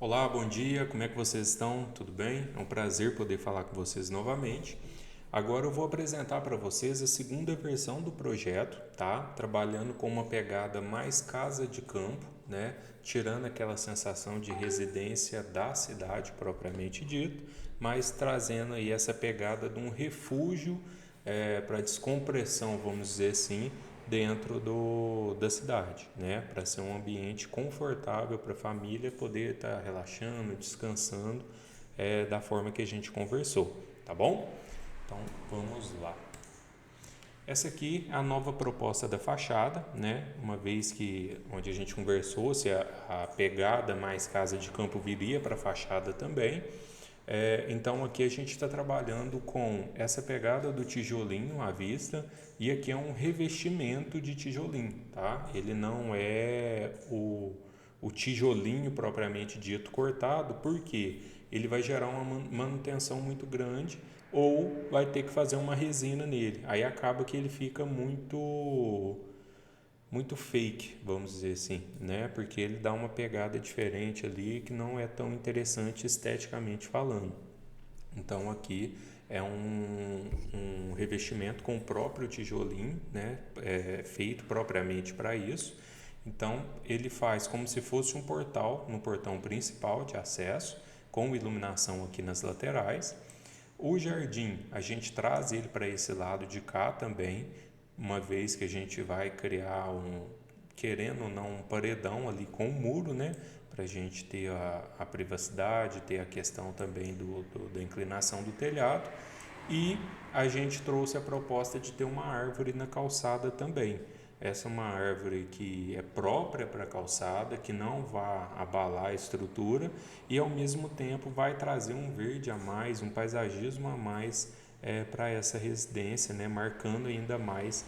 Olá, bom dia, como é que vocês estão? Tudo bem? É um prazer poder falar com vocês novamente. Agora eu vou apresentar para vocês a segunda versão do projeto, tá? Trabalhando com uma pegada mais casa de campo, né? Tirando aquela sensação de residência da cidade propriamente dito, mas trazendo aí essa pegada de um refúgio para descompressão, vamos dizer assim, dentro da cidade, né? Para ser um ambiente confortável para a família poder estar relaxando, descansando da forma que a gente conversou, tá bom? Então vamos lá. Essa aqui é a nova proposta da fachada, né? Uma vez que onde a gente conversou se a pegada mais casa de campo viria para a fachada também. Então aqui a gente está trabalhando com essa pegada do tijolinho à vista e aqui é um revestimento de tijolinho, tá? Ele não é o tijolinho propriamente dito cortado, porque ele vai gerar uma manutenção muito grande ou vai ter que fazer uma resina nele. Aí acaba que ele fica muito fake, vamos dizer assim, né? Porque ele dá uma pegada diferente ali que não é tão interessante esteticamente falando. Então aqui é um revestimento com o próprio tijolinho, né? Feito propriamente para isso. Então ele faz como se fosse um portal no portão principal de acesso, com iluminação aqui nas laterais. O jardim, a gente traz ele para esse lado de cá também, uma vez que a gente vai criar querendo ou não, um paredão ali com um muro, né? Para a gente ter a privacidade, ter a questão também da inclinação do telhado. E a gente trouxe a proposta de ter uma árvore na calçada também. Essa é uma árvore que é própria para a calçada, que não vai abalar a estrutura e ao mesmo tempo vai trazer um verde a mais, um paisagismo a mais para essa residência, né, marcando ainda mais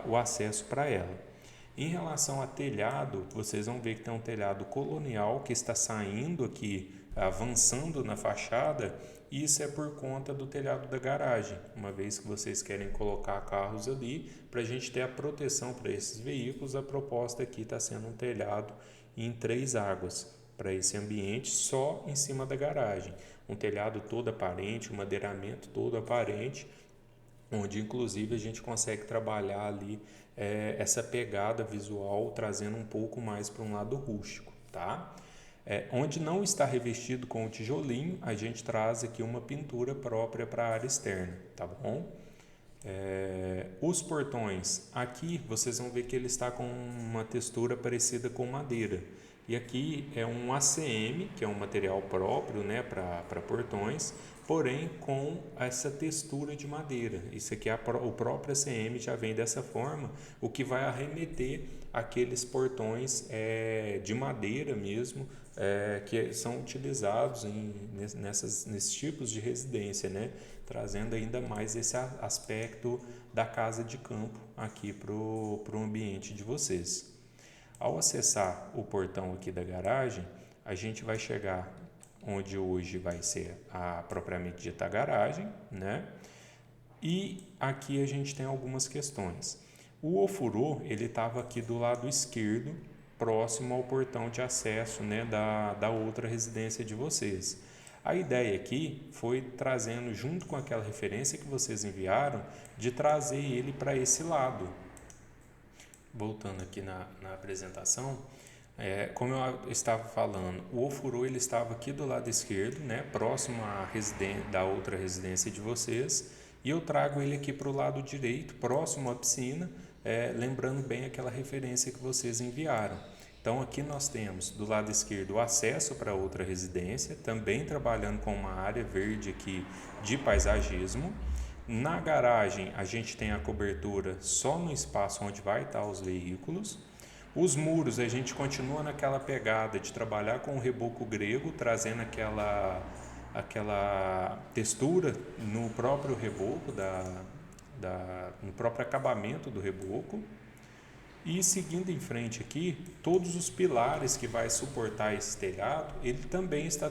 o acesso para ela. Em relação a telhado, vocês vão ver que tem um telhado colonial que está saindo aqui, avançando na fachada, e isso é por conta do telhado da garagem, uma vez que vocês querem colocar carros ali, para a gente ter a proteção para esses veículos, a proposta aqui está sendo um telhado em 3 águas para esse ambiente só em cima da garagem. Um telhado todo aparente, um madeiramento todo aparente, onde inclusive a gente consegue trabalhar ali essa pegada visual, trazendo um pouco mais para um lado rústico, tá? Onde não está revestido com o tijolinho, a gente traz aqui uma pintura própria para a área externa, tá bom? Os portões, aqui vocês vão ver que ele está com uma textura parecida com madeira. E aqui é um ACM, que é um material próprio, né, para portões, porém com essa textura de madeira. Isso aqui, o próprio ACM já vem dessa forma, o que vai arremeter aqueles portões de madeira mesmo, que são utilizados nesses tipos de residência, né? Trazendo ainda mais esse aspecto da casa de campo aqui para o ambiente de vocês. Ao acessar o portão aqui da garagem, a gente vai chegar onde hoje vai ser a propriamente dita garagem, né? E aqui a gente tem algumas questões. O ofurô, ele estava aqui do lado esquerdo, próximo ao portão de acesso, né, da outra residência de vocês. A ideia aqui foi trazendo, junto com aquela referência que vocês enviaram, de trazer ele para esse lado. Voltando aqui na apresentação, como eu estava falando, o ofurô ele estava aqui do lado esquerdo, né, próximo da outra residência de vocês, e eu trago ele aqui para o lado direito, próximo à piscina, lembrando bem aquela referência que vocês enviaram. Então aqui nós temos do lado esquerdo o acesso para outra residência, também trabalhando com uma área verde aqui de paisagismo. Na garagem a gente tem a cobertura só no espaço onde vai estar os veículos. Os muros a gente continua naquela pegada de trabalhar com o reboco grego, trazendo aquela textura no próprio reboco, no próprio acabamento do reboco. E seguindo em frente aqui, todos os pilares que vai suportar esse telhado, ele também está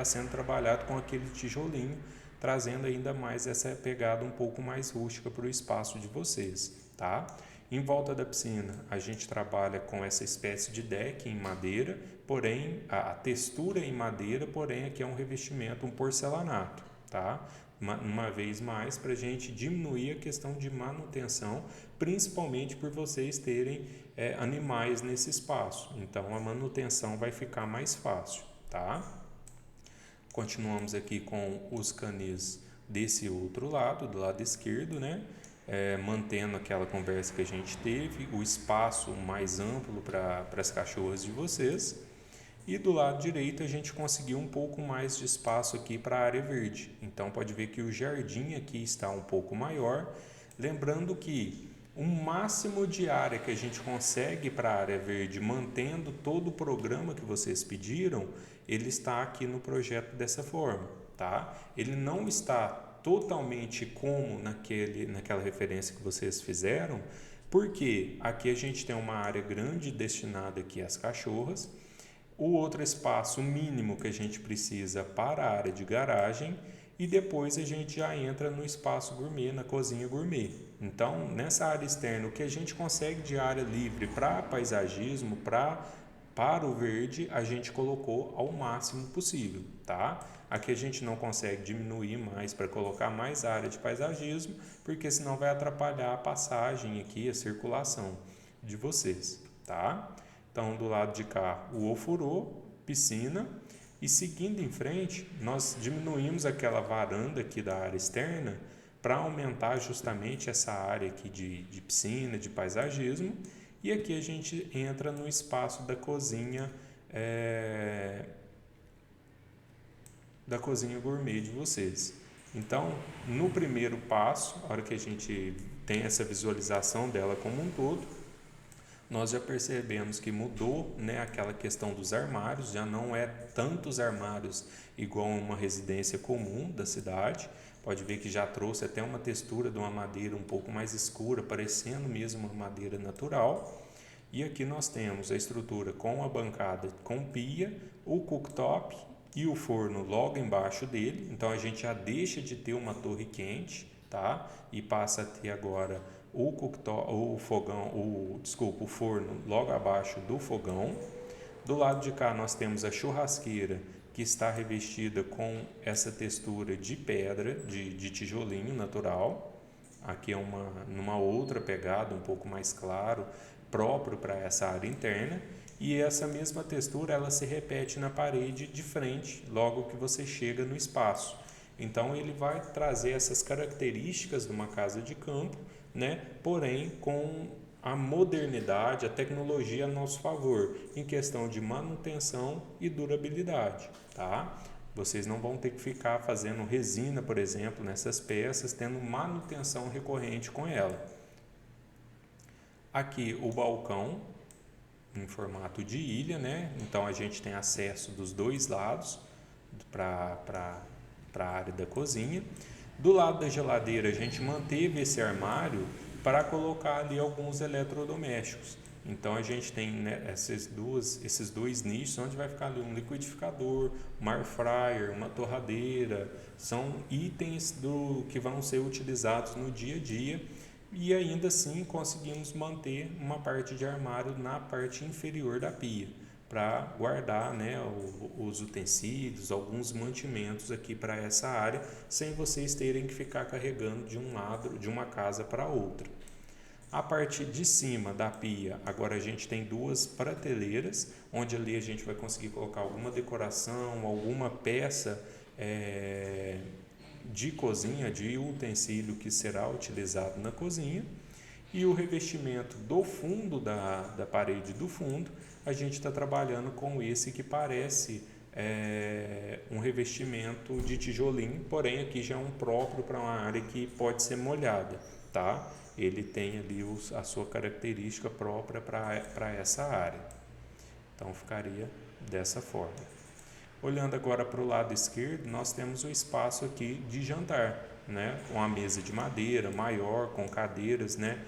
sendo trabalhado com aquele tijolinho, trazendo ainda mais essa pegada um pouco mais rústica para o espaço de vocês, tá? Em volta da piscina, a gente trabalha com essa espécie de deck em madeira, porém a textura em madeira, porém aqui é um revestimento, um porcelanato, tá? Uma vez mais, para a gente diminuir a questão de manutenção, principalmente por vocês terem animais nesse espaço. Então, a manutenção vai ficar mais fácil, tá? Continuamos aqui com os canis desse outro lado, do lado esquerdo, né? Mantendo aquela conversa que a gente teve, o espaço mais amplo para as cachorras de vocês. E do lado direito a gente conseguiu um pouco mais de espaço aqui para a área verde. Então pode ver que o jardim aqui está um pouco maior. Lembrando que o máximo de área que a gente consegue para a área verde, mantendo todo o programa que vocês pediram, ele está aqui no projeto dessa forma, tá? Ele não está totalmente como naquela referência que vocês fizeram, porque aqui a gente tem uma área grande destinada aqui às cachorras, o outro espaço mínimo que a gente precisa para a área de garagem e depois a gente já entra no espaço gourmet, na cozinha gourmet. Então, nessa área externa, o que a gente consegue de área livre para paisagismo, para o verde, a gente colocou ao máximo possível, tá? Aqui a gente não consegue diminuir mais para colocar mais área de paisagismo, porque senão vai atrapalhar a passagem aqui, a circulação de vocês, tá? Então, do lado de cá, o ofurô, piscina, e seguindo em frente, nós diminuímos aquela varanda aqui da área externa para aumentar justamente essa área aqui de piscina, de paisagismo, e aqui a gente entra no espaço da cozinha gourmet de vocês. Então, no primeiro passo, a hora que a gente tem essa visualização dela como um todo, nós já percebemos que mudou, né, aquela questão dos armários, já não é tantos armários igual a uma residência comum da cidade. Pode ver que já trouxe até uma textura de uma madeira um pouco mais escura, parecendo mesmo uma madeira natural. E aqui nós temos a estrutura com a bancada com pia, o cooktop e o forno logo embaixo dele. Então a gente já deixa de ter uma torre quente, tá? E passa a ter agora o forno logo abaixo do fogão. Do lado de cá nós temos a churrasqueira, que está revestida com essa textura de pedra, de tijolinho natural. Aqui é numa outra pegada, um pouco mais claro, próprio para essa área interna. E essa mesma textura ela se repete na parede de frente, logo que você chega no espaço. Então ele vai trazer essas características de uma casa de campo, né? Porém com a modernidade, a tecnologia a nosso favor, em questão de manutenção e durabilidade, tá? Vocês não vão ter que ficar fazendo resina, por exemplo, nessas peças, tendo manutenção recorrente com ela. Aqui o balcão, em formato de ilha, né? Então a gente tem acesso dos dois lados para a área da cozinha. Do lado da geladeira a gente manteve esse armário para colocar ali alguns eletrodomésticos. Então a gente tem, né, esses dois nichos onde vai ficar ali um liquidificador, uma air fryer, uma torradeira, são itens que vão ser utilizados no dia a dia e ainda assim conseguimos manter uma parte de armário na parte inferior da pia para guardar, né, os utensílios, alguns mantimentos aqui para essa área, sem vocês terem que ficar carregando de um lado de uma casa para outra. A parte de cima da pia, agora a gente tem duas prateleiras, onde ali a gente vai conseguir colocar alguma decoração, alguma peça de cozinha, de utensílio que será utilizado na cozinha. E o revestimento do fundo, da parede do fundo, a gente está trabalhando com esse que parece um revestimento de tijolinho, porém aqui já é um próprio para uma área que pode ser molhada, tá? Ele tem ali a sua característica própria para essa área. Então ficaria dessa forma. Olhando agora para o lado esquerdo, nós temos o espaço aqui de jantar, né? Uma mesa de madeira maior, com cadeiras, né?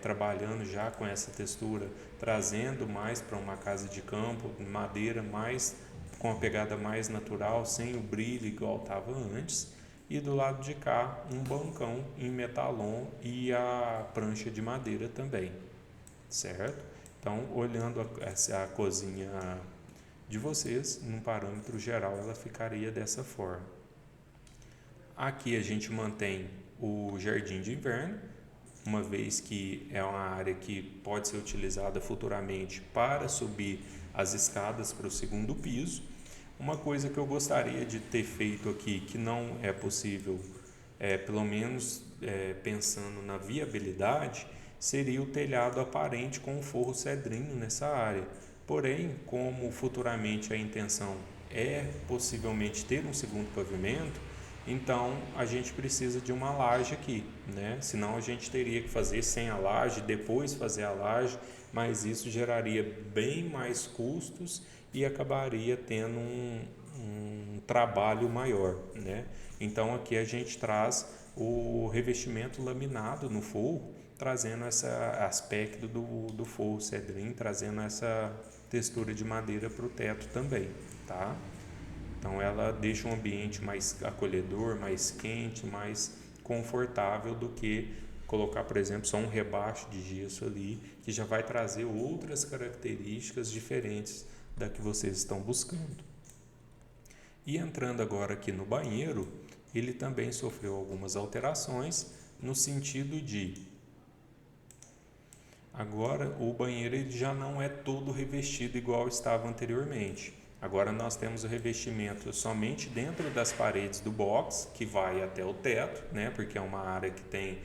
Trabalhando já com essa textura, trazendo mais para uma casa de campo, madeira mais com a pegada mais natural, sem o brilho igual estava antes. E do lado de cá, um bancão em metalon e a prancha de madeira também, certo? Então, olhando a cozinha de vocês, num parâmetro geral, ela ficaria dessa forma. Aqui a gente mantém o jardim de inverno, uma vez que é uma área que pode ser utilizada futuramente para subir as escadas para o segundo piso. Uma coisa que eu gostaria de ter feito aqui, que não é possível, pelo menos pensando na viabilidade, seria o telhado aparente com o forro cedrinho nessa área. Porém, como futuramente a intenção é possivelmente ter um segundo pavimento, então a gente precisa de uma laje aqui, né? Senão a gente teria que fazer sem a laje, depois fazer a laje, mas isso geraria bem mais custos e acabaria tendo um trabalho maior, né? Então aqui a gente traz o revestimento laminado no forro, trazendo esse aspecto do forro cedrinho, trazendo essa textura de madeira para o teto também, tá? Então ela deixa um ambiente mais acolhedor, mais quente, mais confortável do que colocar, por exemplo, só um rebaixo de gesso ali, que já vai trazer outras características diferentes da que vocês estão buscando. E entrando agora aqui no banheiro, ele também sofreu algumas alterações no sentido de agora o banheiro ele já não é todo revestido igual estava anteriormente. Agora nós temos o revestimento somente dentro das paredes do box, que vai até o teto, né? Porque é uma área que tem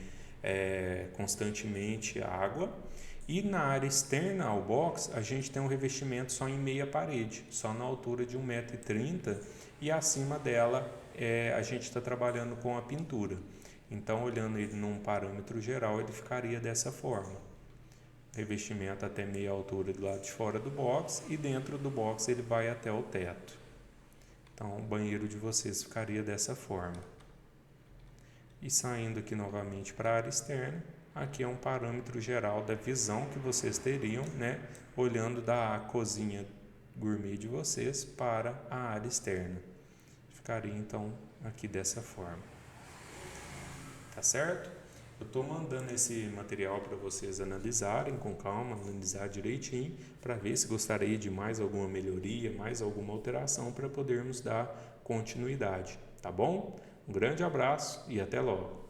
constantemente água. E na área externa ao box, a gente tem um revestimento só em meia parede, só na altura de 1,30 m, e acima dela a gente está trabalhando com a pintura. Então, olhando ele num parâmetro geral, ele ficaria dessa forma. Revestimento até meia altura do lado de fora do box e dentro do box ele vai até o teto. Então o banheiro de vocês ficaria dessa forma. E saindo aqui novamente para a área externa, aqui é um parâmetro geral da visão que vocês teriam, né, olhando da cozinha gourmet de vocês para a área externa. Ficaria então aqui dessa forma. Tá certo? Eu estou mandando esse material para vocês analisarem com calma, analisar direitinho, para ver se gostaria de mais alguma melhoria, mais alguma alteração para podermos dar continuidade, tá bom? Um grande abraço e até logo!